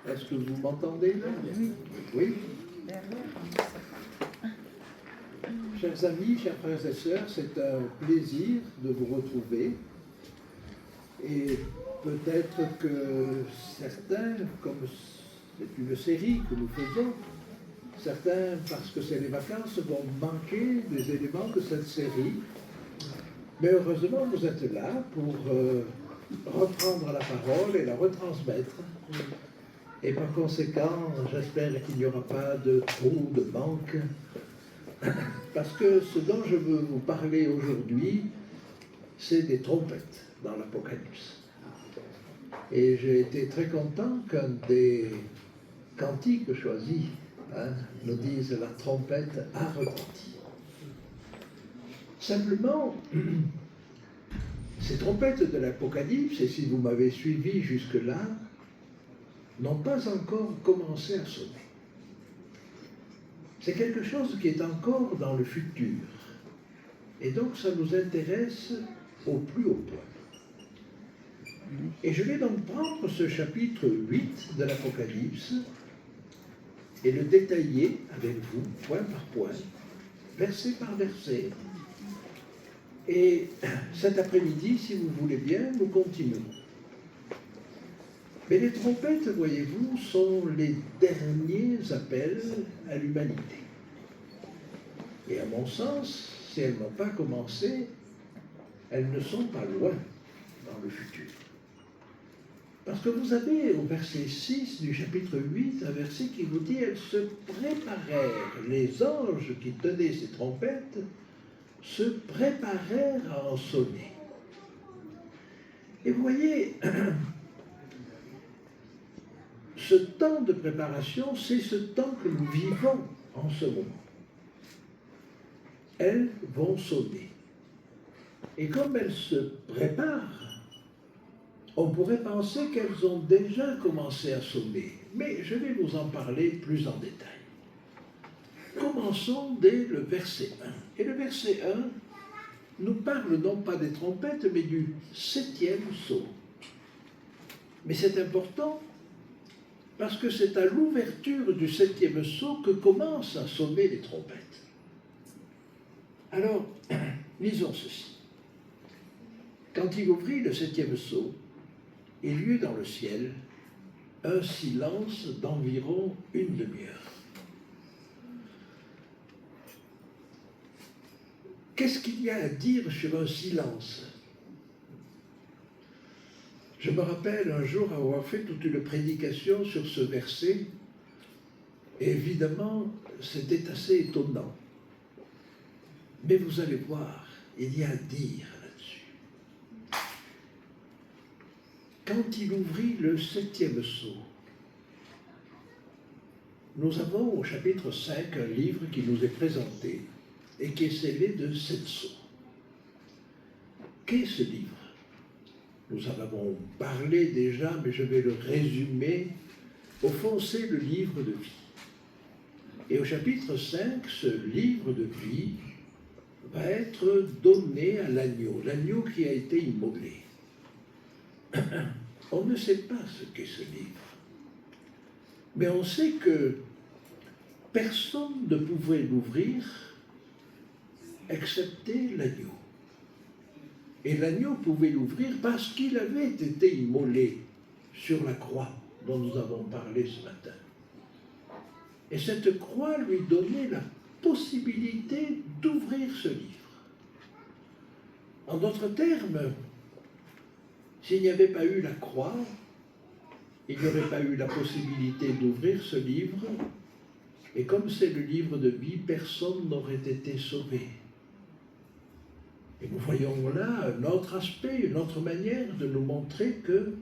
Est-ce que vous m'entendez là? Oui. Oui. Chers amis, chers frères et sœurs, c'est un plaisir de vous retrouver. Et peut-être que certains, comme c'est une série que nous faisons, certains, parce que c'est les vacances, vont manquer des éléments de cette série. Mais heureusement, vous êtes là pour reprendre la parole et la retransmettre. Et par conséquent, j'espère qu'il n'y aura pas de trou, de manque. Parce que ce dont je veux vous parler aujourd'hui, c'est des trompettes dans l'Apocalypse. Et j'ai été très content qu'un des cantiques choisis nous dise « La trompette a retenti ». Simplement, ces trompettes de l'Apocalypse, et si vous m'avez suivi jusque-là, n'ont pas encore commencé à sonner. C'est quelque chose qui est encore dans le futur. Et donc ça nous intéresse au plus haut point. Et je vais donc prendre ce chapitre 8 de l'Apocalypse et le détailler avec vous, point par point, verset par verset. Et cet après-midi, si vous voulez bien, nous continuons. Mais les trompettes, voyez-vous, sont les derniers appels à l'humanité. Et à mon sens, si elles n'ont pas commencé, elles ne sont pas loin dans le futur. Parce que vous avez au verset 6 du chapitre 8 un verset qui vous dit « Elles se préparèrent, les anges qui tenaient ces trompettes se préparèrent à en sonner. » Et vous voyez, ce temps de préparation, c'est ce temps que nous vivons en ce moment. Elles vont sonner. Et comme elles se préparent, on pourrait penser qu'elles ont déjà commencé à sonner. Mais je vais vous en parler plus en détail. Commençons dès le verset 1. Et le verset 1 nous parle non pas des trompettes, mais du 7e sceau. Mais c'est important parce que c'est à l'ouverture du 7e sceau que commencent à sonner les trompettes. Alors, lisons ceci. Quand il ouvrit le 7e sceau, il y eut dans le ciel un silence d'environ une demi-heure. Qu'est-ce qu'il y a à dire sur un silence? Je me rappelle un jour avoir fait toute une prédication sur ce verset, et évidemment, c'était assez étonnant. Mais vous allez voir, il y a à dire là-dessus. Quand il ouvrit le 7e sceau, nous avons au chapitre 5 un livre qui nous est présenté et qui est scellé de 7 sceaux. Qu'est ce livre? Nous en avons parlé déjà, mais je vais le résumer. Au fond, c'est le livre de vie. Et au chapitre 5, ce livre de vie va être donné à l'agneau qui a été immolé. On ne sait pas ce qu'est ce livre, mais on sait que personne ne pouvait l'ouvrir excepté l'agneau. Et l'agneau pouvait l'ouvrir parce qu'il avait été immolé sur la croix dont nous avons parlé ce matin. Et cette croix lui donnait la possibilité d'ouvrir ce livre. En d'autres termes, s'il n'y avait pas eu la croix, il n'y aurait pas eu la possibilité d'ouvrir ce livre, et comme c'est le livre de vie, personne n'aurait été sauvé. Et nous voyons là un autre aspect, une autre manière de nous montrer que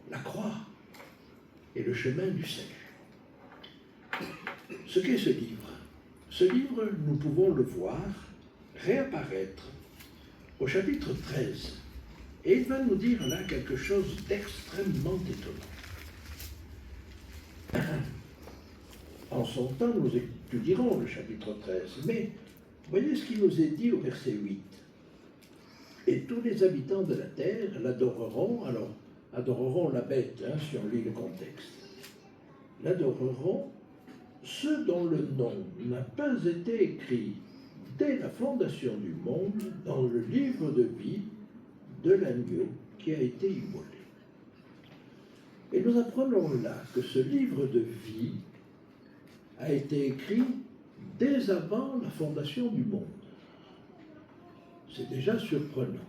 la croix est le chemin du salut. Ce qu'est ce livre? Ce livre, nous pouvons le voir réapparaître au chapitre 13. Et il va nous dire là quelque chose d'extrêmement étonnant. En son temps, nous étudierons le chapitre 13, mais voyez ce qu'il nous est dit au verset 8. Et tous les habitants de la terre l'adoreront, alors adoreront la bête, si on lit le contexte. l'adoreront, ceux dont le nom n'a pas été écrit dès la fondation du monde dans le livre de vie de l'agneau qui a été immolé. Et nous apprenons là que ce livre de vie a été écrit dès avant la fondation du monde. C'est déjà surprenant.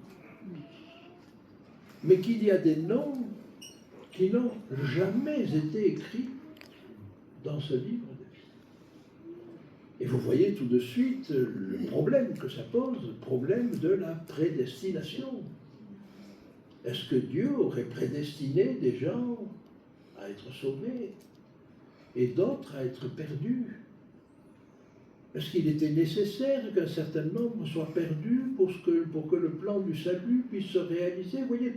Mais qu'il y a des noms qui n'ont jamais été écrits dans ce livre de vie. Et vous voyez tout de suite le problème que ça pose, le problème de la prédestination. Est-ce que Dieu aurait prédestiné des gens à être sauvés et d'autres à être perdus? Est-ce qu'il était nécessaire qu'un certain nombre soit perdus pour que le plan du salut puisse se réaliser? Vous voyez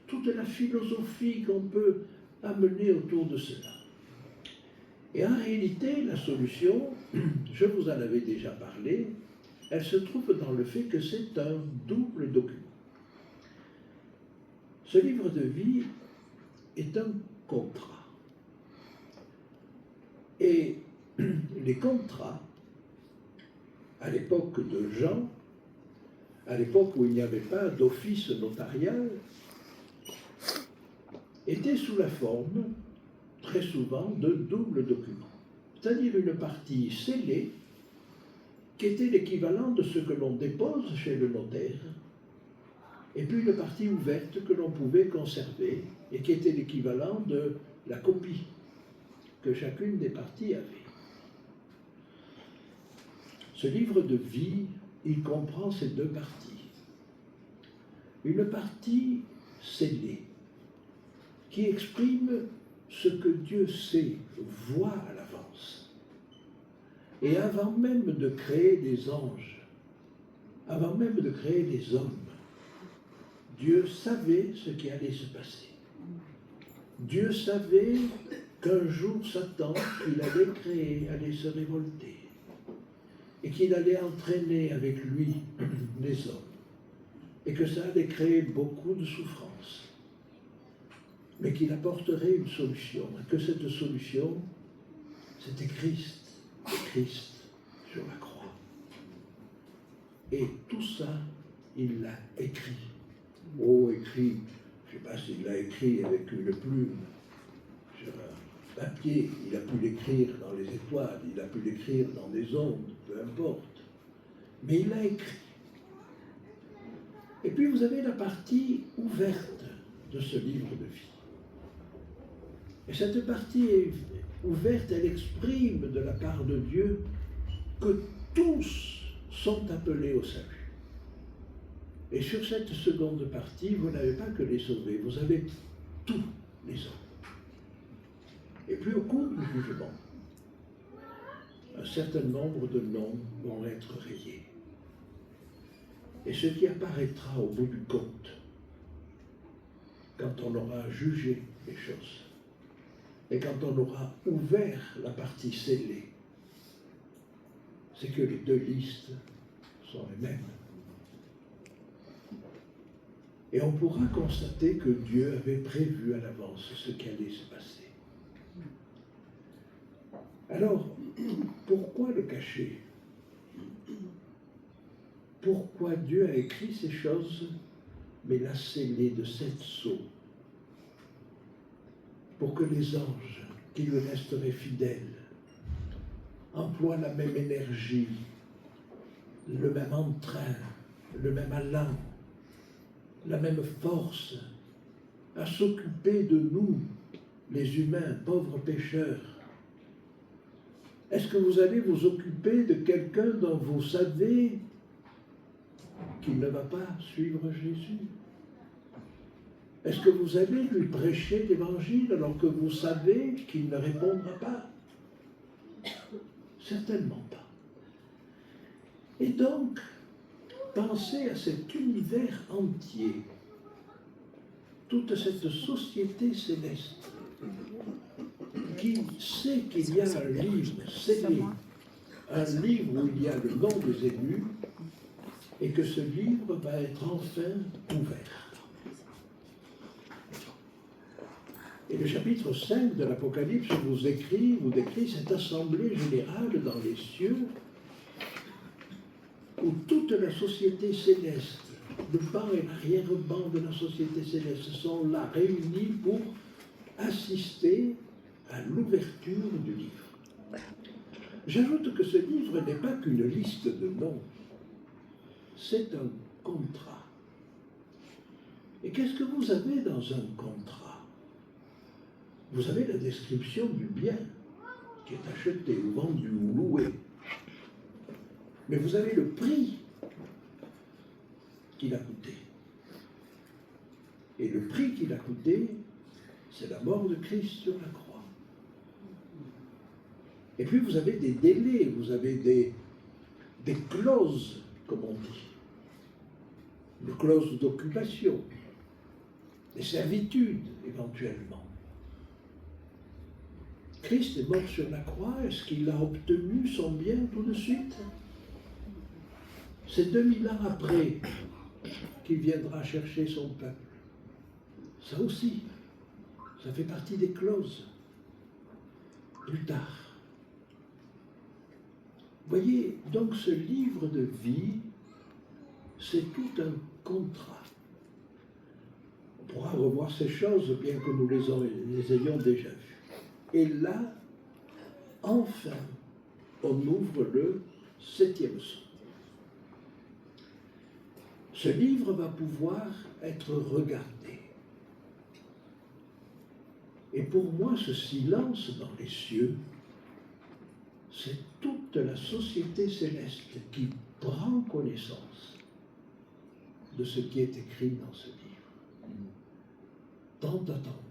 toute la philosophie qu'on peut amener autour de cela. Et en réalité, la solution, je vous en avais déjà parlé, elle se trouve dans le fait que c'est un double document. Ce livre de vie est un contrat. Et les contrats, à l'époque de Jean, à l'époque où il n'y avait pas d'office notarial, étaient sous la forme, très souvent, de doubles documents. C'est-à-dire une partie scellée, qui était l'équivalent de ce que l'on dépose chez le notaire, et puis une partie ouverte que l'on pouvait conserver, et qui était l'équivalent de la copie que chacune des parties avait. Ce livre de vie, il comprend ces deux parties. Une partie scellée, qui exprime ce que Dieu sait, voit à l'avance. Et avant même de créer des anges, avant même de créer des hommes, Dieu savait ce qui allait se passer. Dieu savait qu'un jour Satan, qu'il allait créer, allait se révolter. Et qu'il allait entraîner avec lui les hommes. Et que ça allait créer beaucoup de souffrances. Mais qu'il apporterait une solution. Et que cette solution, c'était Christ. Et Christ sur la croix. Et tout ça, il l'a écrit. Oh, écrit, je ne sais pas s'il l'a écrit avec une plume sur un papier, il a pu l'écrire dans les étoiles, il a pu l'écrire dans des ondes, peu importe. Mais il l'a écrit. Et puis vous avez la partie ouverte de ce livre de vie. Et cette partie ouverte, elle exprime de la part de Dieu que tous sont appelés au salut. Et sur cette seconde partie, vous n'avez pas que les sauvés, vous avez tous les hommes. Et puis au cours du jugement, un certain nombre de noms vont être rayés. Et ce qui apparaîtra au bout du compte, quand on aura jugé les choses, et quand on aura ouvert la partie scellée, c'est que les deux listes sont les mêmes. Et on pourra constater que Dieu avait prévu à l'avance ce qui allait se passer. Alors, pourquoi le cacher? Pourquoi Dieu a écrit ces choses, mais l'a scellé de 7 sceaux? Pour que les anges, qui lui resteraient fidèles, emploient la même énergie, le même entrain, le même allant, la même force à s'occuper de nous, les humains, pauvres pécheurs. Est-ce que vous allez vous occuper de quelqu'un dont vous savez qu'il ne va pas suivre Jésus? Est-ce que vous allez lui prêcher l'Évangile alors que vous savez qu'il ne répondra pas? Certainement pas. Et donc, pensez à cet univers entier, toute cette société céleste qui sait qu'il y a un livre scellé, un livre où il y a le nom des élus, et que ce livre va être enfin ouvert. Et le chapitre 5 de l'Apocalypse vous décrit cette assemblée générale dans les cieux où toute la société céleste, le bas et l'arrière-ban de la société céleste sont là réunis pour assister à l'ouverture du livre. J'ajoute que ce livre n'est pas qu'une liste de noms, c'est un contrat. Et qu'est-ce que vous avez dans un contrat? Vous avez la description du bien qui est acheté ou vendu ou loué. Mais vous avez le prix qu'il a coûté. Et le prix qu'il a coûté, c'est la mort de Christ sur la croix. Et puis vous avez des délais, vous avez des clauses, comme on dit. Des clauses d'occupation, des servitudes éventuellement. Christ est mort sur la croix, est-ce qu'il a obtenu son bien tout de suite? C'est 2000 ans après qu'il viendra chercher son peuple. Ça aussi, ça fait partie des clauses. Plus tard. Voyez, donc ce livre de vie, c'est tout un contrat. On pourra revoir ces choses, bien que nous les ayons déjà vues. Et là, enfin, on ouvre le 7e psaume. Ce livre va pouvoir être regardé. Et pour moi, ce silence dans les cieux, c'est toute la société céleste qui prend connaissance de ce qui est écrit dans ce livre, tant attendu.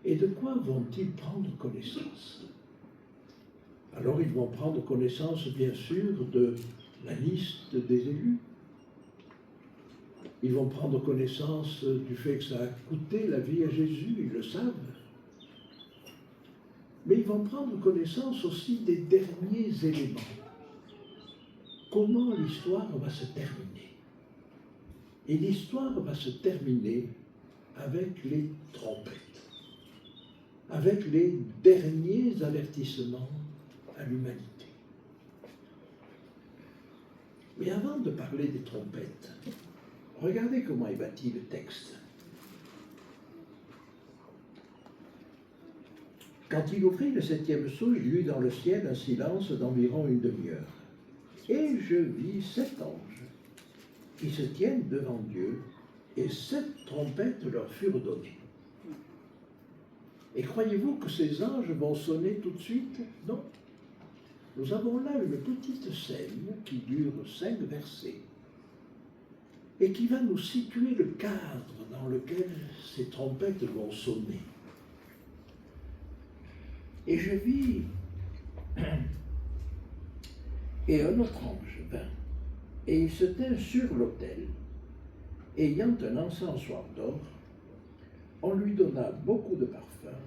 Et de quoi vont-ils prendre connaissance? Alors ils vont prendre connaissance, bien sûr, de la liste des élus. Ils vont prendre connaissance du fait que ça a coûté la vie à Jésus, ils le savent. Mais ils vont prendre connaissance aussi des derniers éléments. Comment l'histoire va se terminer? Et l'histoire va se terminer avec les trompettes, avec les derniers avertissements à l'humanité. Mais avant de parler des trompettes, regardez comment est bâti le texte. Quand il ouvrit le 7e sceau, il y eut dans le ciel un silence d'environ une demi-heure. Et je vis 7 anges qui se tiennent devant Dieu, et 7 trompettes leur furent données. Et croyez-vous que ces anges vont sonner tout de suite? Non. Nous avons là une petite scène qui dure 5 versets et qui va nous situer le cadre dans lequel ces trompettes vont sonner. Et je vis, et un autre ange vint, et il se tint sur l'autel, ayant un encensoir d'or. On lui donna beaucoup de parfums,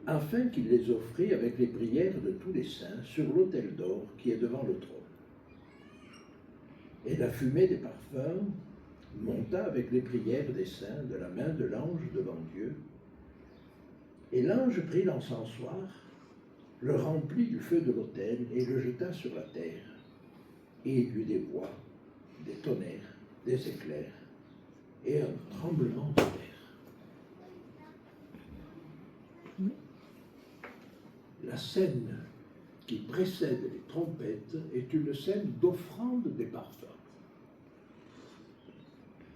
afin qu'il les offrît avec les prières de tous les saints sur l'autel d'or qui est devant le trône. Et la fumée des parfums monta avec les prières des saints de la main de l'ange devant Dieu. Et l'ange prit l'encensoir, le remplit du feu de l'autel et le jeta sur la terre. Et il y eut des voix, des tonnerres, des éclairs et un tremblement de terre. La scène qui précède les trompettes est une scène d'offrande des parfums.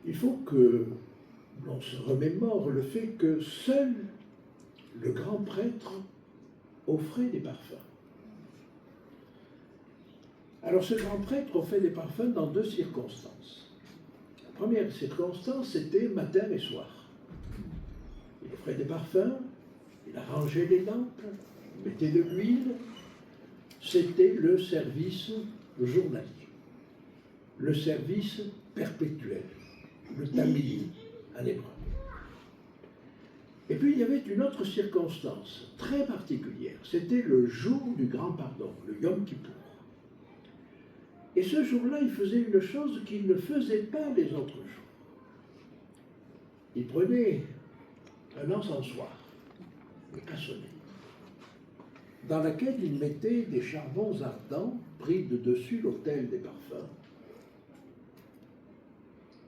Il faut que l'on se remémore le fait que seul le grand prêtre offrait des parfums. Alors ce grand prêtre offrait des parfums dans 2 circonstances. La première circonstance, c'était matin et soir. Il offrait des parfums, il arrangeait les lampes, mettait de l'huile. C'était le service journalier, le service perpétuel, le tamid en hébreu. Et puis il y avait une autre circonstance très particulière, c'était le jour du grand pardon, le Yom Kippour. Et ce jour-là, il faisait une chose qu'il ne faisait pas les autres jours. Il prenait un encensoir, le cassonnet, dans laquelle il mettait des charbons ardents pris de dessus l'autel des parfums.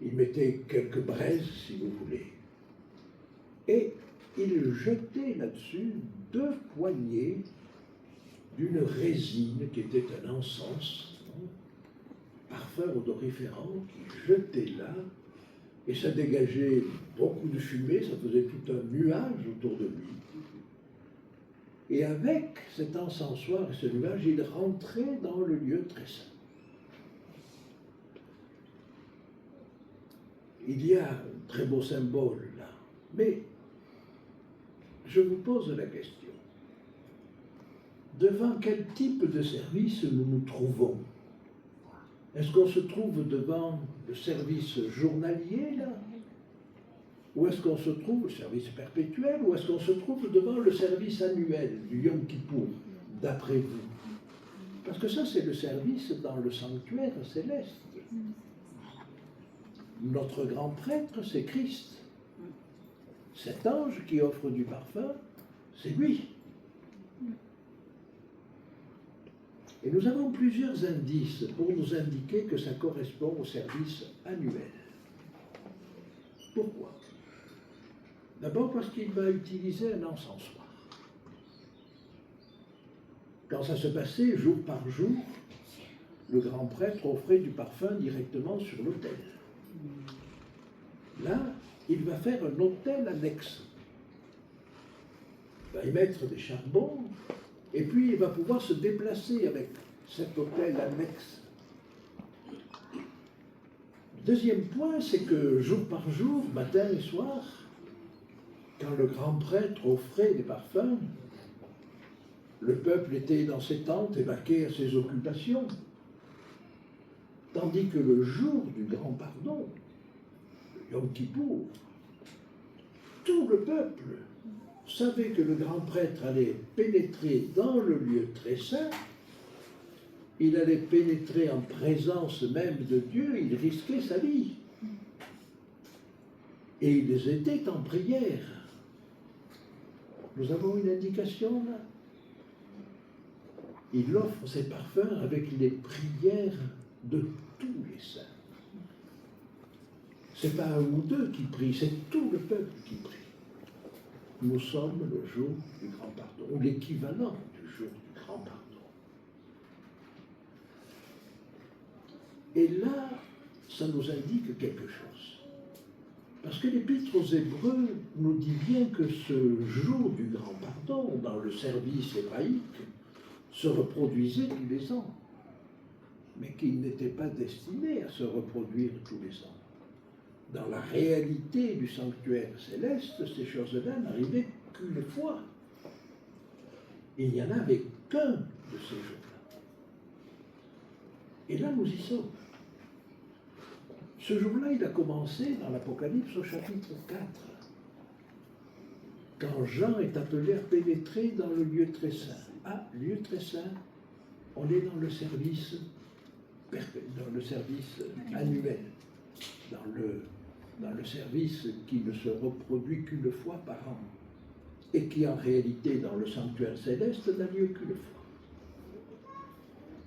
Il mettait quelques braises, si vous voulez, et il jetait là-dessus 2 poignées d'une résine qui était un encens, parfum odoriférant, qui jetait là, et ça dégageait beaucoup de fumée, ça faisait tout un nuage autour de lui. Et avec cet encensoir et ce nuage, il rentrait dans le lieu très saint. Il y a un très beau symbole là, mais je vous pose la question. Devant quel type de service nous nous trouvons? Est-ce qu'on se trouve devant le service journalier là? Ou est-ce qu'on se trouve, le service perpétuel, ou est-ce qu'on se trouve devant le service annuel du Yom Kippour, d'après vous? Parce que ça, c'est le service dans le sanctuaire céleste. Notre grand prêtre, c'est Christ. Cet ange qui offre du parfum, c'est lui. Et nous avons plusieurs indices pour nous indiquer que ça correspond au service annuel. Pourquoi? D'abord parce qu'il va utiliser un encensoir. Quand ça se passait jour par jour, le grand prêtre offrait du parfum directement sur l'autel. Là, il va faire un autel annexe. Il va y mettre des charbons, et puis il va pouvoir se déplacer avec cet autel annexe. Le deuxième point, c'est que jour par jour, matin et soir, quand le grand prêtre offrait des parfums, le peuple était dans ses tentes et vaquait à ses occupations. Tandis que le jour du grand pardon, le Yom Kippour, tout le peuple savait que le grand prêtre allait pénétrer dans le lieu très saint, il allait pénétrer en présence même de Dieu, il risquait sa vie. Et ils étaient en prière. Nous avons une indication là. Il offre ses parfums avec les prières de tous les saints. Ce n'est pas un ou deux qui prient, c'est tout le peuple qui prie. Nous sommes le jour du grand pardon, ou l'équivalent du jour du grand pardon. Et là, ça nous indique quelque chose. Parce que l'Épître aux Hébreux nous dit bien que ce jour du grand pardon, dans le service hébraïque, se reproduisait tous les ans, mais qu'il n'était pas destiné à se reproduire tous les ans. Dans la réalité du sanctuaire céleste, ces choses-là n'arrivaient qu'une fois. Il n'y en avait qu'un de ces jours-là. Et là, nous y sommes. Ce jour-là, il a commencé dans l'Apocalypse au chapitre 4. Quand Jean est appelé à pénétrer dans le lieu très saint. Ah, lieu très saint, on est dans le service annuel, dans le service qui ne se reproduit qu'une fois par an, et qui en réalité, dans le sanctuaire céleste, n'a lieu qu'une fois.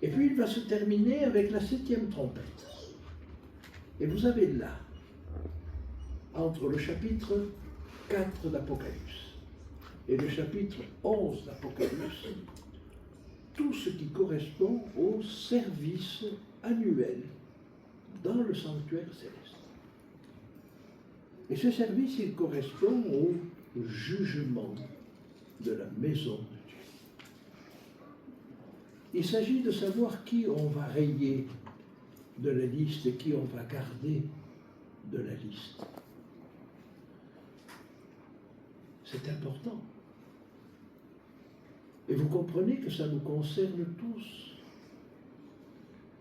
Et puis il va se terminer avec la 7e trompette. Et vous avez là, entre le chapitre 4 d'Apocalypse et le chapitre 11 d'Apocalypse, tout ce qui correspond au service annuel dans le sanctuaire céleste. Et ce service, il correspond au jugement de la maison de Dieu. Il s'agit de savoir qui on va rayer de la liste et qui on va garder de la liste. C'est important. Et vous comprenez que ça nous concerne tous.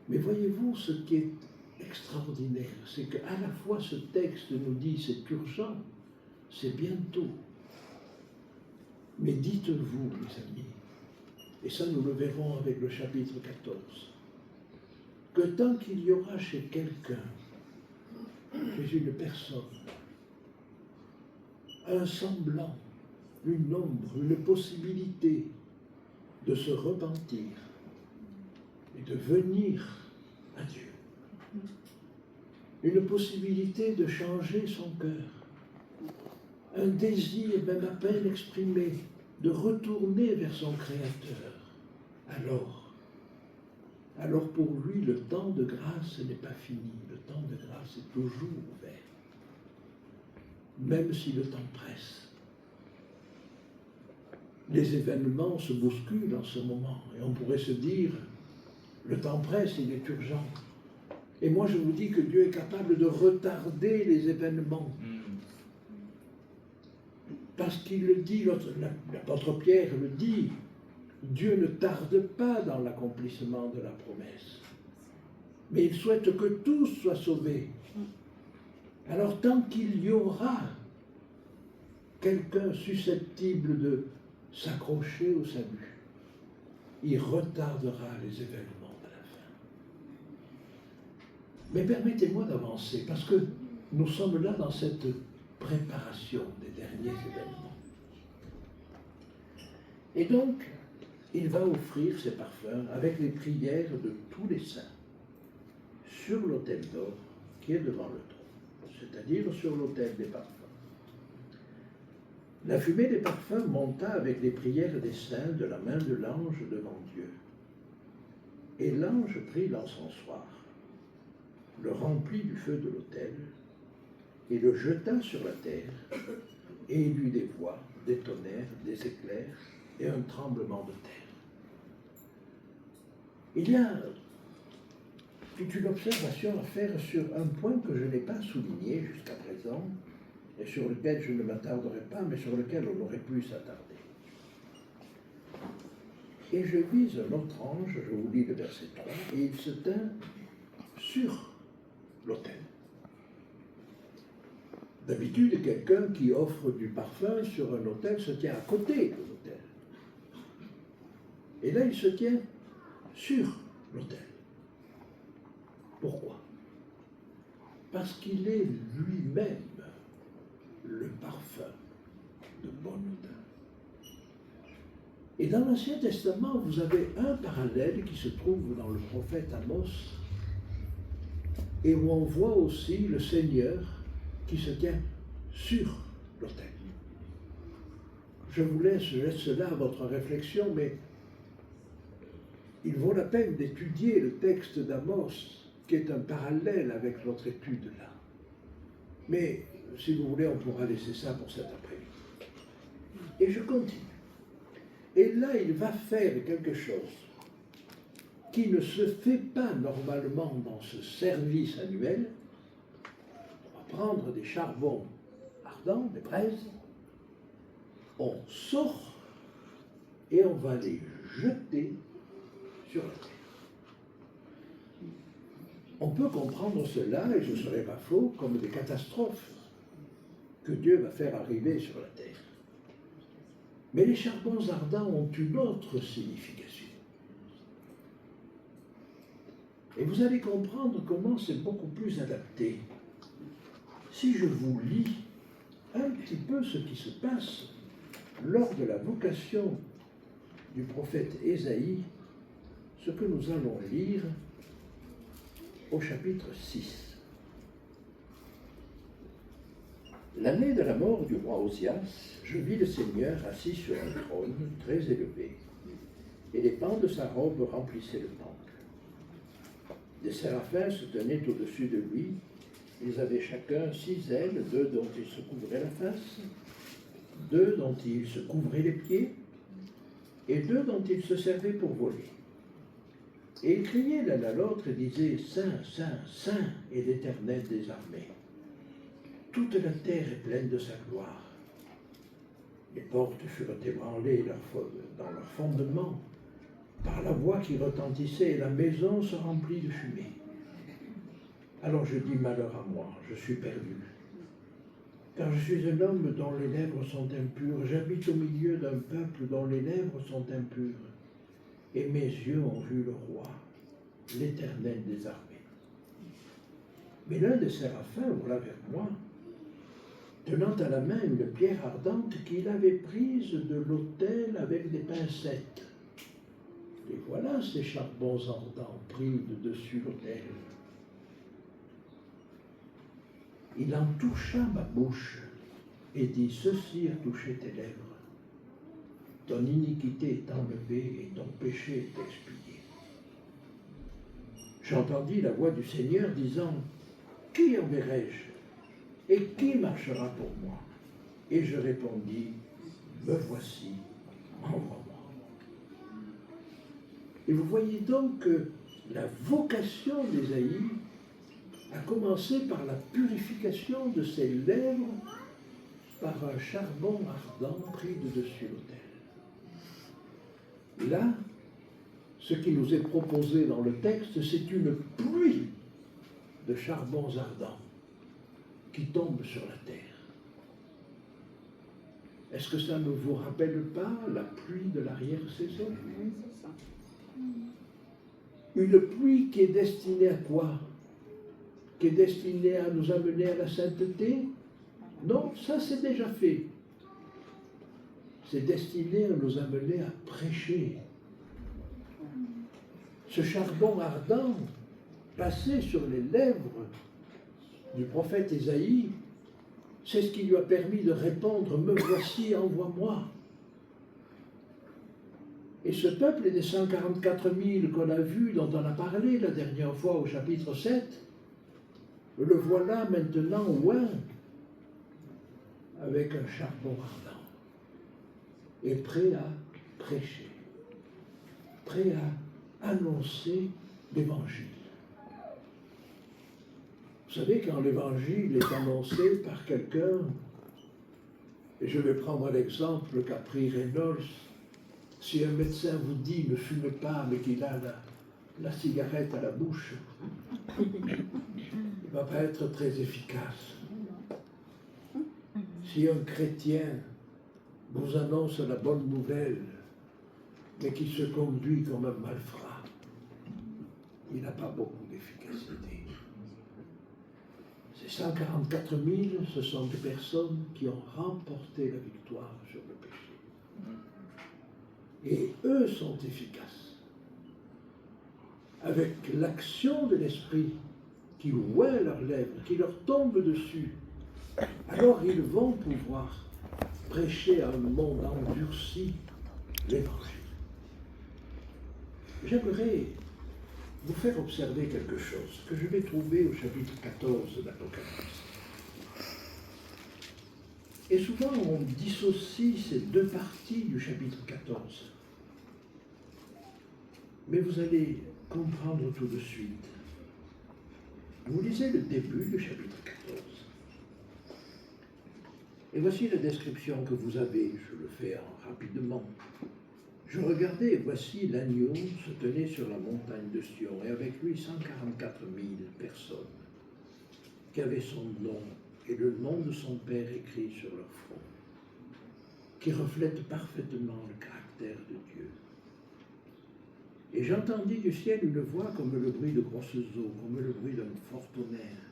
Mais voyez-vous, ce qui est extraordinaire, c'est qu'à la fois ce texte nous dit c'est urgent, c'est bientôt. Mais dites-vous, mes amis, et ça nous le verrons avec le chapitre 14, que tant qu'il y aura chez quelqu'un, chez une personne, un semblant, une ombre, une possibilité de se repentir et de venir à Dieu. Une possibilité de changer son cœur, un désir même à peine exprimé de retourner vers son Créateur. Alors pour lui, le temps de grâce n'est pas fini, le temps de grâce est toujours ouvert, même si le temps presse. Les événements se bousculent en ce moment, et on pourrait se dire, le temps presse, il est urgent. Et moi je vous dis que Dieu est capable de retarder les événements. Parce qu'il le dit, l'apôtre Pierre le dit, Dieu ne tarde pas dans l'accomplissement de la promesse. Mais il souhaite que tous soient sauvés. Alors tant qu'il y aura quelqu'un susceptible de s'accrocher au salut, il retardera les événements de la fin. Mais permettez-moi d'avancer, parce que nous sommes là dans cette préparation des derniers événements. Et donc, il va offrir ses parfums avec les prières de tous les saints sur l'autel d'or qui est devant le trône, c'est-à-dire sur l'autel des parfums. La fumée des parfums monta avec les prières des saints de la main de l'ange devant Dieu. Et l'ange prit l'encensoir, le remplit du feu de l'autel, et le jeta sur la terre, et il y eut des voix, des tonnerres, des éclairs, et un tremblement de terre. Il y a toute une observation à faire sur un point que je n'ai pas souligné jusqu'à présent, et sur lequel je ne m'attarderai pas, mais sur lequel on aurait pu s'attarder. Et je vis un autre ange, je vous lis le verset 3, et il se tint sur l'autel. D'habitude, quelqu'un qui offre du parfum sur un autel se tient à côté de l'autel. Et là, il se tient sur l'autel. Pourquoi? Parce qu'il est lui-même le parfum de bonne odeur. Et dans l'Ancien Testament, vous avez un parallèle qui se trouve dans le prophète Amos, et où on voit aussi le Seigneur qui se tient sur l'autel. Je vous laisse cela à votre réflexion, mais il vaut la peine d'étudier le texte d'Amos, qui est un parallèle avec notre étude là. Mais, si vous voulez, on pourra laisser ça pour cet après-midi. Et je continue. Et là, il va faire quelque chose qui ne se fait pas normalement dans ce service annuel. On va prendre des charbons ardents, des braises, on sort et on va les jeter sur la terre. On peut comprendre cela, et je ne serais pas faux, comme des catastrophes que Dieu va faire arriver sur la terre. Mais les charbons ardents ont une autre signification. Et vous allez comprendre comment c'est beaucoup plus adapté. Si je vous lis un petit peu ce qui se passe lors de la vocation du prophète Ésaïe, ce que nous allons lire au chapitre 6. L'année de la mort du roi Osias, je vis le Seigneur assis sur un trône très élevé, et les pans de sa robe remplissaient le temple. Des séraphins se tenaient au-dessus de lui. Ils avaient chacun 6 ailes, 2 dont ils se couvraient la face, 2 dont ils se couvraient les pieds, et 2 dont ils se servaient pour voler. Et ils criaient l'un à l'autre et disaient « Saint, Saint, Saint est l'Éternel des armées. Toute la terre est pleine de sa gloire. » Les portes furent ébranlées dans leur fondement par la voix qui retentissait, et la maison se remplit de fumée. Alors je dis « Malheur à moi, je suis perdu. Car je suis un homme dont les lèvres sont impures. J'habite au milieu d'un peuple dont les lèvres sont impures. Et mes yeux ont vu le roi, l'Éternel des armées. » Mais l'un des séraphins, voilà vers moi, tenant à la main une pierre ardente qu'il avait prise de l'autel avec des pincettes. Et voilà ces charbons ardents pris de dessus l'autel. Il en toucha ma bouche et dit, ceci a touché tes lèvres. Ton iniquité est enlevée et ton péché est expié. J'entendis la voix du Seigneur disant, qui enverrai-je et qui marchera pour moi? Et je répondis, me voici, envoie-moi. Et vous voyez donc que la vocation d'Ésaïe a commencé par la purification de ses lèvres par un charbon ardent pris de dessus l'autel. Là, ce qui nous est proposé dans le texte, c'est une pluie de charbons ardents qui tombent sur la terre. Est-ce que ça ne vous rappelle pas la pluie de l'arrière-saison? Oui, c'est ça. Une pluie qui est destinée à quoi? Qui est destinée à nous amener à la sainteté? Non, ça c'est déjà fait. C'est destiné à nous amener à prêcher. Ce charbon ardent passé sur les lèvres du prophète Ésaïe, c'est ce qui lui a permis de répondre, me voici, envoie-moi. Et ce peuple des 144 000 qu'on a vu, dont on a parlé la dernière fois au chapitre 7, le voilà maintenant loin, avec un charbon ardent, et prêt à prêcher, prêt à annoncer l'Évangile. Vous savez, quand l'Évangile est annoncé par quelqu'un, et je vais prendre l'exemple qu'a pris Reynolds, si un médecin vous dit ne fume pas, mais qu'il a la cigarette à la bouche, il ne va pas être très efficace. Si un chrétien vous annonce la bonne nouvelle, mais qui se conduit comme un malfrat, il n'a pas beaucoup d'efficacité. Ces 144 000, ce sont des personnes qui ont remporté la victoire sur le péché. Et eux sont efficaces. Avec l'action de l'Esprit qui oint leurs lèvres, qui leur tombe dessus, alors ils vont pouvoir prêcher à un monde endurci l'Évangile. J'aimerais vous faire observer quelque chose que je vais trouver au chapitre 14 d'Apocalypse. Et souvent on dissocie ces deux parties du chapitre 14. Mais vous allez comprendre tout de suite. Vous lisez le début du chapitre 14. Et voici la description que vous avez, je le fais rapidement. Je regardais, et voici l'agneau se tenait sur la montagne de Sion, et avec lui 144 000 personnes, qui avaient son nom et le nom de son Père écrit sur leur front, qui reflètent parfaitement le caractère de Dieu. Et j'entendis du ciel une voix comme le bruit de grosses eaux, comme le bruit d'un fort tonnerre.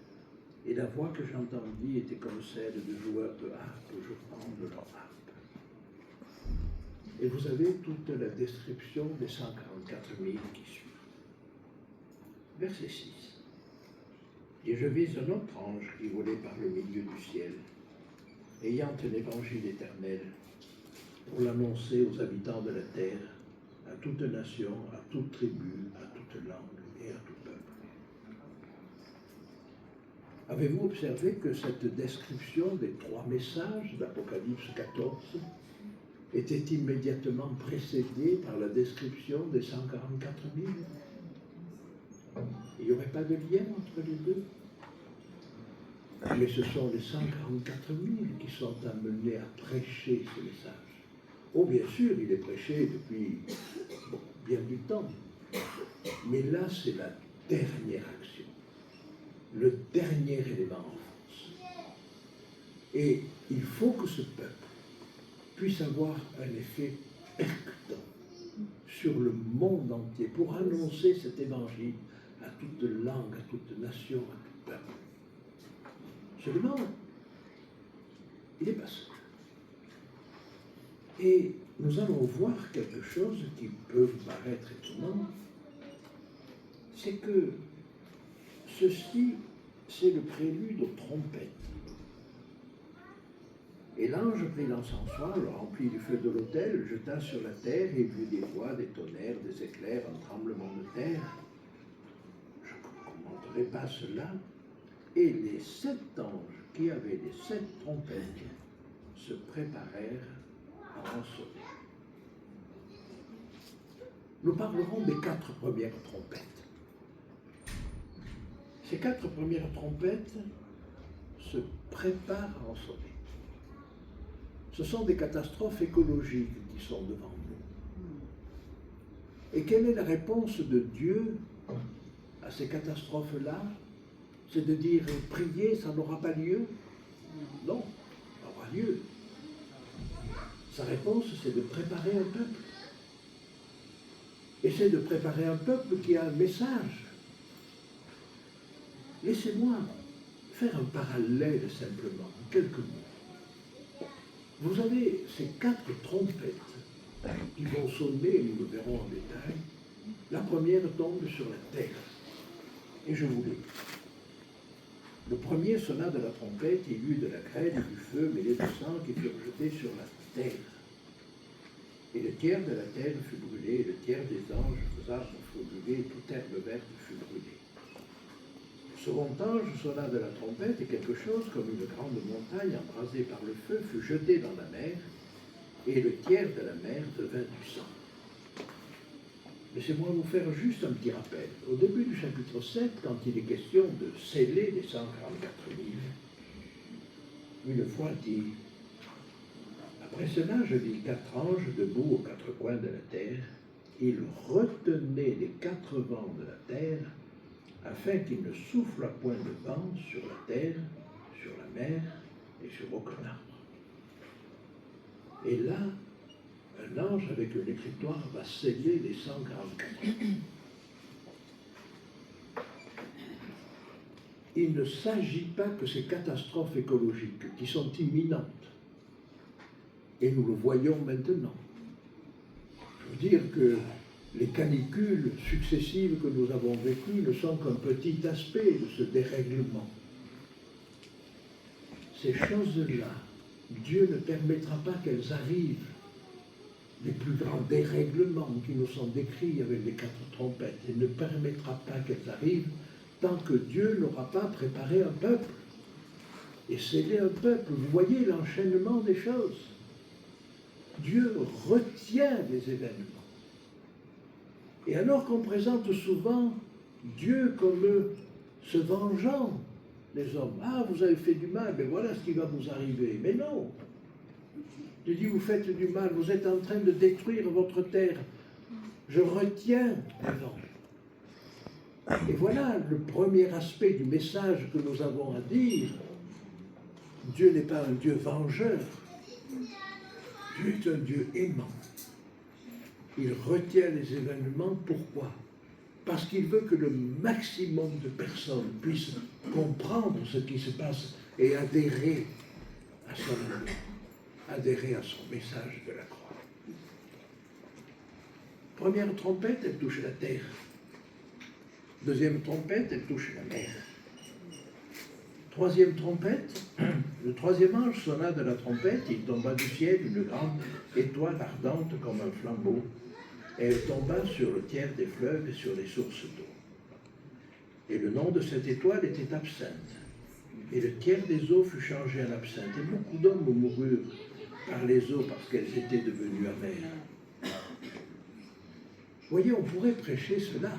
Et la voix que j'entendis était comme celle de joueurs de harpe jouant de leur harpe. Et vous avez toute la description des 144 000 qui suivent. Verset 6. Et je vis un autre ange qui volait par le milieu du ciel, ayant un évangile éternel, pour l'annoncer aux habitants de la terre, à toute nation, à toute tribu, à toute langue et à tout peuple. Avez-vous observé que cette description des trois messages d'Apocalypse 14 était immédiatement précédée par la description des 144 000? Il n'y aurait pas de lien entre les deux? Mais ce sont les 144 000 qui sont amenés à prêcher ce message. Oh, bien sûr, il est prêché depuis bien du temps. Mais là, c'est la dernière action. Le dernier élément en France. Et il faut que ce peuple puisse avoir un effet percutant sur le monde entier pour annoncer cet évangile à toute langue, à toute nation, à tout peuple. Seulement, Il n'est pas seul. Et nous allons voir quelque chose qui peut vous paraître étonnant, c'est que ceci, c'est le prélude aux trompettes. Et l'ange prit l'encensoir, le remplit du feu de l'autel, le jeta sur la terre, et il vit des voix, des tonnerres, des éclairs, un tremblement de terre. Je ne commenterai pas cela. Et les 7 anges qui avaient les 7 trompettes se préparèrent à en sonner. Nous parlerons des 4 premières trompettes. Ces 4 premières trompettes se préparent à en sonner. Ce sont des catastrophes écologiques qui sont devant nous. Et quelle est la réponse de Dieu à ces catastrophes-là? C'est de dire, prier, ça n'aura pas lieu? Non, ça aura lieu. Sa réponse, c'est de préparer un peuple. Et c'est de préparer un peuple qui a un message. Laissez-moi faire un parallèle simplement, en quelques mots. Vous avez ces 4 trompettes qui vont sonner, nous le verrons en détail. La première tombe sur la terre. Et je vous lis. Le premier sonna de la trompette, il y eut de la grêle et du feu mêlés de sang qui furent jetés sur la terre. Et le tiers de la terre fut brûlé, et le tiers des anges faisant son feu brûler, et toute herbe verte fut brûlée. Le second ange sonna de la trompette, et quelque chose comme une grande montagne embrasée par le feu fut jetée dans la mer, et le tiers de la mer devint du sang. Laissez-moi vous faire juste un petit rappel. Au début du chapitre 7, quand il est question de sceller les 144 000, une fois dit, après cela, je vis 4 anges debout aux 4 coins de la terre. Ils retenaient les 4 vents de la terre, afin qu'il ne souffle point de vent sur la terre, sur la mer et sur aucun arbre. Et là, un ange avec une écritoire va sceller les 144. Il ne s'agit pas que ces catastrophes écologiques qui sont imminentes, et nous le voyons maintenant. Je veux dire que les canicules successives que nous avons vécues ne sont qu'un petit aspect de ce dérèglement. Ces choses-là, Dieu ne permettra pas qu'elles arrivent. Les plus grands dérèglements qui nous sont décrits avec les 4 trompettes, il ne permettra pas qu'elles arrivent tant que Dieu n'aura pas préparé un peuple et scellé un peuple. Vous voyez l'enchaînement des choses. Dieu retient les événements. Et alors qu'on présente souvent Dieu comme se vengeant des hommes. Ah, vous avez fait du mal, mais voilà ce qui va vous arriver. Mais non. Dieu dit, vous faites du mal, vous êtes en train de détruire votre terre. Je retiens les hommes. Et voilà le premier aspect du message que nous avons à dire. Dieu n'est pas un Dieu vengeur. Dieu est un Dieu aimant. Il retient les événements. Pourquoi? Parce qu'il veut que le maximum de personnes puissent comprendre ce qui se passe et adhérer à son amour, adhérer à son message de la croix. Première trompette, elle touche la terre. Deuxième trompette, elle touche la mer. Troisième trompette, le troisième ange sonna de la trompette, il tomba du ciel une grande étoile ardente comme un flambeau, et elle tomba sur le tiers des fleuves et sur les sources d'eau. Et le nom de cette étoile était Absinthe. Et le tiers des eaux fut changé en absinthe. Et beaucoup d'hommes moururent par les eaux parce qu'elles étaient devenues amères. Vous voyez, on pourrait prêcher cela.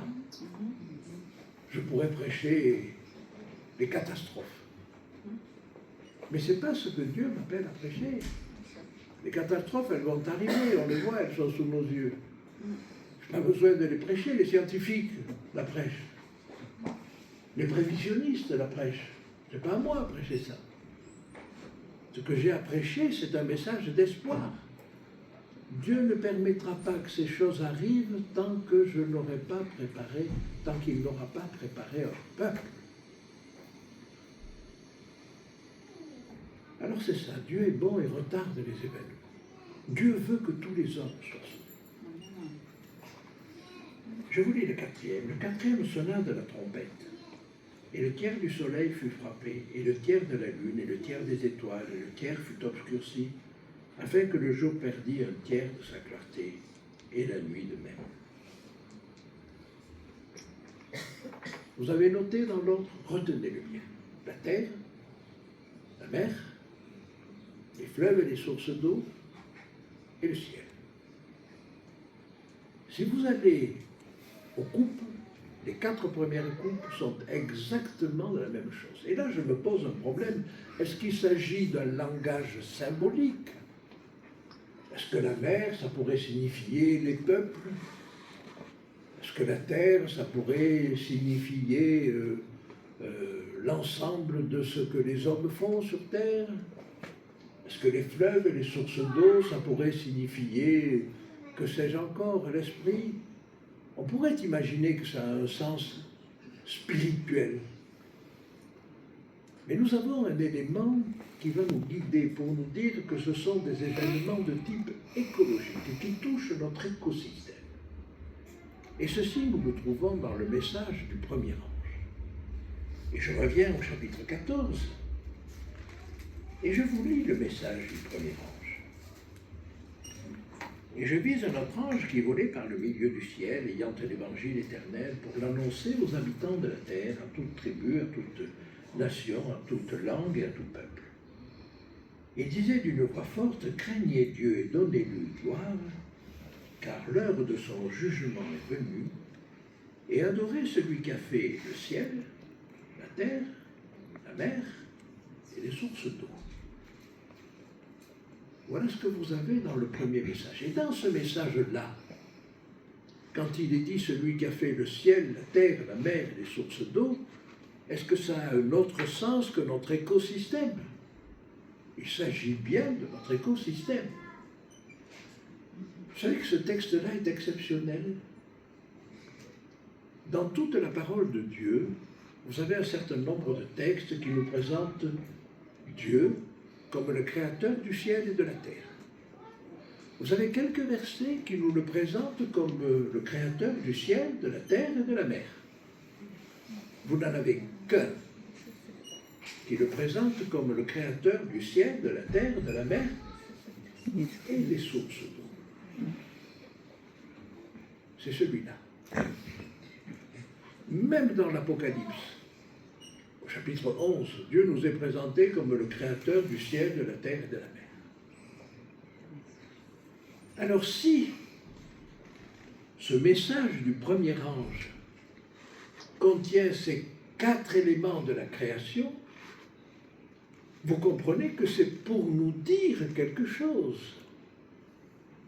Je pourrais prêcher les catastrophes. Mais ce n'est pas ce que Dieu m'appelle à prêcher. Les catastrophes, elles vont arriver, on les voit, elles sont sous nos yeux. Je n'ai pas besoin de les prêcher, les scientifiques la prêchent. Les prévisionnistes la prêchent. Ce n'est pas à moi à prêcher ça. Ce que j'ai à prêcher, c'est un message d'espoir. Dieu ne permettra pas que ces choses arrivent tant que je n'aurai pas préparé, tant qu'il n'aura pas préparé un peuple. Alors c'est ça, Dieu est bon et retarde les événements. Dieu veut que tous les hommes soient sauvés. Je vous lis le quatrième sonna de la trompette. Et le tiers du soleil fut frappé, et le tiers de la lune, et le tiers des étoiles, et le tiers fut obscurci, afin que le jour perdît un tiers de sa clarté, et la nuit de même. Vous avez noté dans l'ordre, retenez-le bien, la terre, la mer, les fleuves et les sources d'eau, et le ciel. Si vous allez aux coupes, les 4 premières coupes sont exactement la même chose. Et là, je me pose un problème. Est-ce qu'il s'agit d'un langage symbolique? Est-ce que la mer, ça pourrait signifier les peuples? Est-ce que la terre, ça pourrait signifier l'ensemble de ce que les hommes font sur terre? Est-ce que les fleuves et les sources d'eau, ça pourrait signifier, que sais-je encore, l'esprit? On pourrait imaginer que ça a un sens spirituel. Mais nous avons un élément qui va nous guider pour nous dire que ce sont des événements de type écologique qui touchent notre écosystème. Et ceci, nous le trouvons dans le message du premier ange. Et je reviens au chapitre 14, et je vous lis le message du premier ange. Et je vis un autre ange qui volait par le milieu du ciel, ayant l'évangile éternel, pour l'annoncer aux habitants de la terre, à toute tribu, à toute nation, à toute langue et à tout peuple. Il disait d'une voix forte, craignez Dieu et donnez-lui gloire, car l'heure de son jugement est venue, et adorez celui qui a fait le ciel, la terre, la mer et les sources d'eau. Voilà ce que vous avez dans le premier message. Et dans ce message-là, quand il est dit celui qui a fait le ciel, la terre, la mer et les sources d'eau, est-ce que ça a un autre sens que notre écosystème? Il s'agit bien de notre écosystème. Vous savez que ce texte-là est exceptionnel. Dans toute la parole de Dieu, vous avez un certain nombre de textes qui nous présentent Dieu comme le créateur du ciel et de la terre. Vous avez quelques versets qui nous le présentent comme le créateur du ciel, de la terre et de la mer. Vous n'en avez qu'un qui le présente comme le créateur du ciel, de la terre, de la mer et des sources d'eau. C'est celui-là. Même dans l'Apocalypse, au chapitre 11, Dieu nous est présenté comme le créateur du ciel, de la terre et de la mer. Alors si ce message du premier ange contient ces 4 éléments de la création, vous comprenez que c'est pour nous dire quelque chose.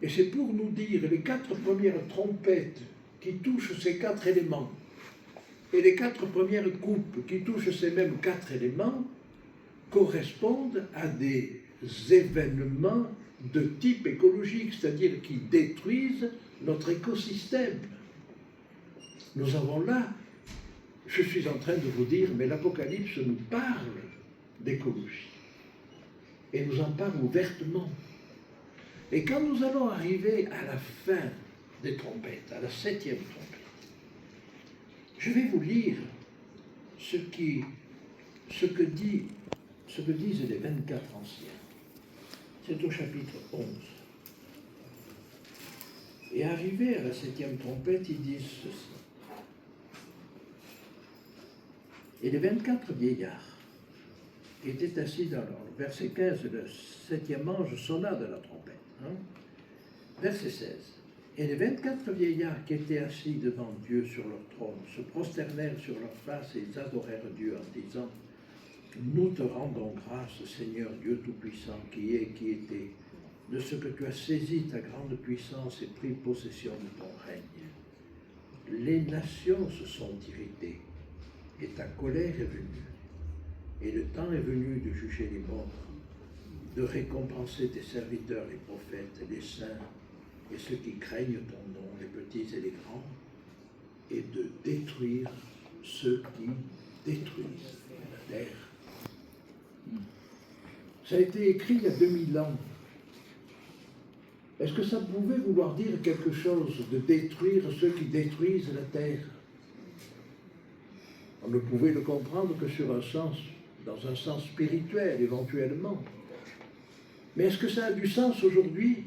Et c'est pour nous dire les 4 premières trompettes qui touchent ces 4 éléments et les 4 premières coupes qui touchent ces mêmes 4 éléments correspondent à des événements de type écologique, c'est-à-dire qui détruisent notre écosystème. Nous avons là, je suis en train de vous dire, mais l'Apocalypse nous parle d'écologie. Et nous en parle ouvertement. Et quand nous allons arriver à la fin des trompettes, à la 7e trompette, je vais vous lire ce que disent les 24 anciens. C'est au chapitre 11. Et arrivé à la 7e trompette, ils disent ceci. Et les 24 vieillards qui étaient assis dans l'ordre. Verset 15, le 7e ange sonna de la trompette. Verset 16. Et les 24 vieillards qui étaient assis devant Dieu sur leur trône se prosternèrent sur leur face et ils adorèrent Dieu en disant: nous te rendons grâce, Seigneur Dieu Tout-Puissant, qui est et qui était, de ce que tu as saisi ta grande puissance et pris possession de ton règne. Les nations se sont irritées et ta colère est venue. Et le temps est venu de juger les morts, de récompenser tes serviteurs, les prophètes, les saints, et ceux qui craignent ton nom, les petits et les grands, et de détruire ceux qui détruisent la terre. Ça a été écrit il y a 2000 ans. Est-ce que ça pouvait vouloir dire quelque chose de détruire ceux qui détruisent la terre? On ne pouvait le comprendre que sur un sens, dans un sens spirituel éventuellement. Mais est-ce que ça a du sens aujourd'hui?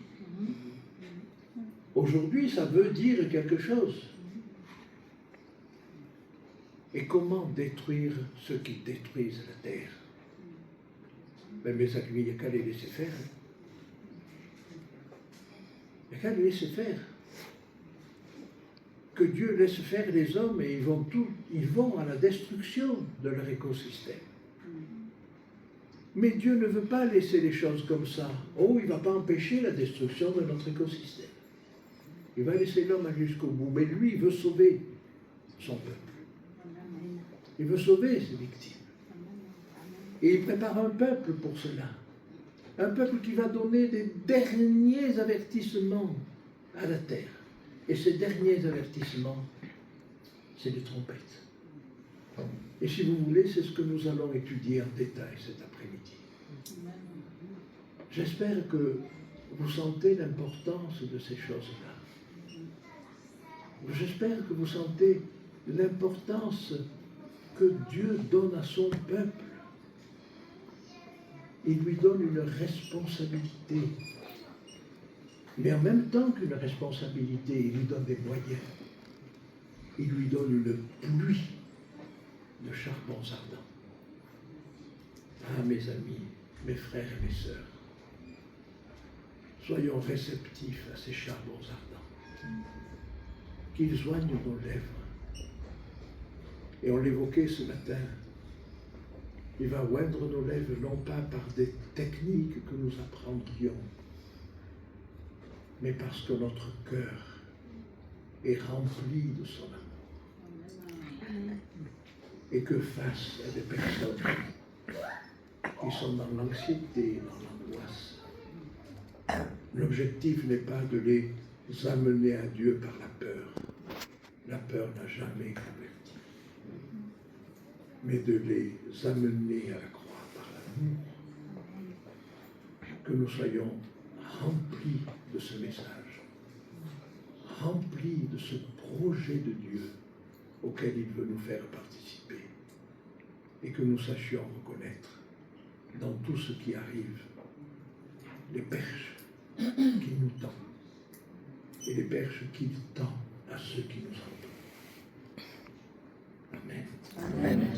Aujourd'hui, ça veut dire quelque chose. Et comment détruire ceux qui détruisent la terre? Mais mes amis, il n'y a qu'à les laisser faire. Il n'y a qu'à les laisser faire. Que Dieu laisse faire les hommes et ils vont à la destruction de leur écosystème. Mais Dieu ne veut pas laisser les choses comme ça. Oh, il ne va pas empêcher la destruction de notre écosystème. Il va laisser l'homme jusqu'au bout. Mais lui, il veut sauver son peuple. Il veut sauver ses victimes. Et il prépare un peuple pour cela. Un peuple qui va donner des derniers avertissements à la terre. Et ces derniers avertissements, c'est des trompettes. Et si vous voulez, c'est ce que nous allons étudier en détail cet après-midi. J'espère que vous sentez l'importance de ces choses-là. J'espère que vous sentez l'importance que Dieu donne à son peuple. Il lui donne une responsabilité. Mais en même temps qu'une responsabilité, il lui donne des moyens. Il lui donne une pluie de charbons ardents. Ah, mes amis, mes frères et mes sœurs, soyons réceptifs à ces charbons ardents. Qu'ils joignent nos lèvres. Et on l'évoquait ce matin, il va oindre nos lèvres non pas par des techniques que nous apprendrions, mais parce que notre cœur est rempli de son amour. Et que face à des personnes qui sont dans l'anxiété, dans l'angoisse, l'objectif n'est pas de les amener à Dieu par la peur. La peur n'a jamais converti. Mais de les amener à la croix par l'amour. Que nous soyons remplis de ce message, remplis de ce projet de Dieu auquel il veut nous faire participer, et que nous sachions reconnaître dans tout ce qui arrive les perches qu'il nous tend et les perches qu'il tend à ceux qui nous entendent. Amen. Amen.